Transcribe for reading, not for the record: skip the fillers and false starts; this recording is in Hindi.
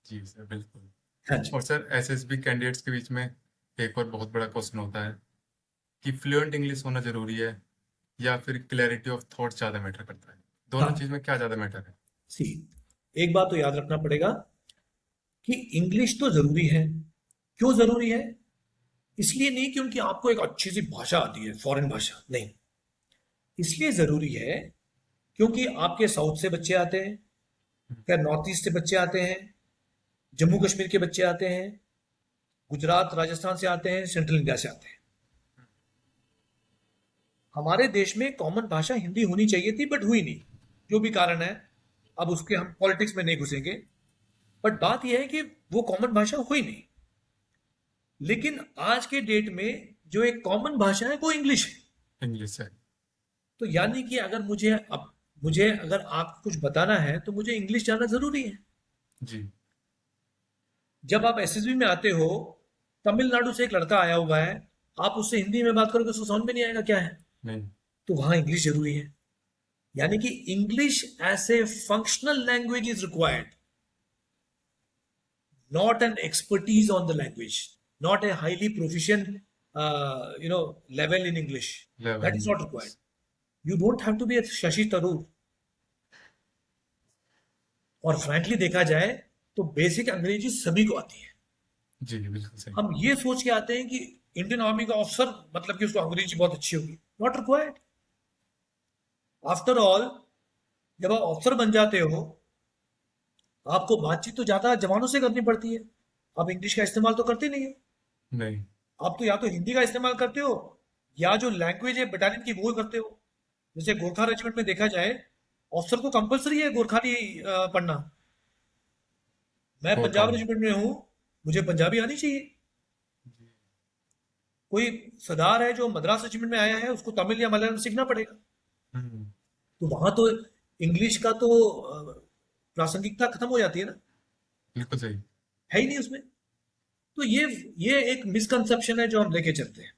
जी सर, बिल्कुल। हाँ जी। और सर एसएसबी कैंडिडेट्स के बीच में एक और बहुत बड़ा क्वेश्चन होता है कि फ्लुएंट इंग्लिश होना जरूरी है या फिर क्लैरिटी ऑफ थॉट ज़्यादा मैटर करता है? दोनों हाँ, चीज़ में क्या ज़्यादा मैटर है? सी, एक बात तो याद रखना पड़ेगा कि इंग्लिश तो जरूरी है। क्यों जरूरी है? इसलिए नहीं क्योंकि आपको एक अच्छी सी भाषा आती है, फॉरेन भाषा नहीं। इसलिए जरूरी है क्योंकि आपके साउथ से बच्चे आते हैं, क्या नॉर्थ ईस्ट से बच्चे आते हैं, जम्मू कश्मीर के बच्चे आते हैं, गुजरात राजस्थान से आते हैं, सेंट्रल इंडिया से आते हैं। हमारे देश में कॉमन भाषा हिंदी होनी चाहिए थी बट हुई नहीं, जो भी कारण है। अब उसके हम पॉलिटिक्स में नहीं घुसेंगे। बट बात यह है कि वो कॉमन भाषा हुई नहीं। लेकिन आज के डेट में जो एक कॉमन भाषा है वो इंग्लिश है। इंग्लिश है। तो यानी कि अगर मुझे अगर आपको कुछ बताना है तो मुझे इंग्लिश जानना जरूरी है। जी। जब आप एसएसबी में आते हो, तमिलनाडु से एक लड़का आया हुआ है, आप उससे हिंदी में बात करोगे उसको समझ में नहीं आएगा क्या है। नहीं। तो वहां इंग्लिश जरूरी है। यानी कि English as a functional language is required, not an expertise on the language, not a highly proficient, level in English. That level is में। not required. You don't have to be a Shashi Tharoor. और फ्रैंकली देखा जाए तो बेसिक अंग्रेजी सभी को आती है। जी, बिल्कुल सही। हम ये सोच के आते हैं कि इंडियन आर्मी का ऑफिसर मतलब कि उसको अंग्रेजी बहुत अच्छी होगी। Not required. आफ्टर ऑल, जब आप ऑफिसर बन जाते हो, आपको बातचीत तो ज्यादा जवानों से करनी पड़ती है। आप इंग्लिश का इस्तेमाल तो करते नहीं हो। नहीं। आप तो या तो हिंदी का इस्तेमाल करते हो या जो लैंग्वेज है बटालियन की वो करते हो। जैसे गोरखा रेजिमेंट में देखा जाए, ऑफिसर को कंपलसरी है गोरखाली पढ़ना। मैं पंजाब गोरखाली। रेजिमेंट में हूँ, मुझे पंजाबी आनी चाहिए। जी। कोई सरदार है जो मद्रास रेजिमेंट में आया है, उसको तमिल या मलयालम सीखना पड़ेगा। हम्म। तो वहां तो इंग्लिश का तो प्रासंगिकता खत्म हो जाती है ना। बिल्कुल सही। है ही नहीं उसमें। तो ये एक मिसकंसेप्शन है जो हम लेके चलते हैं।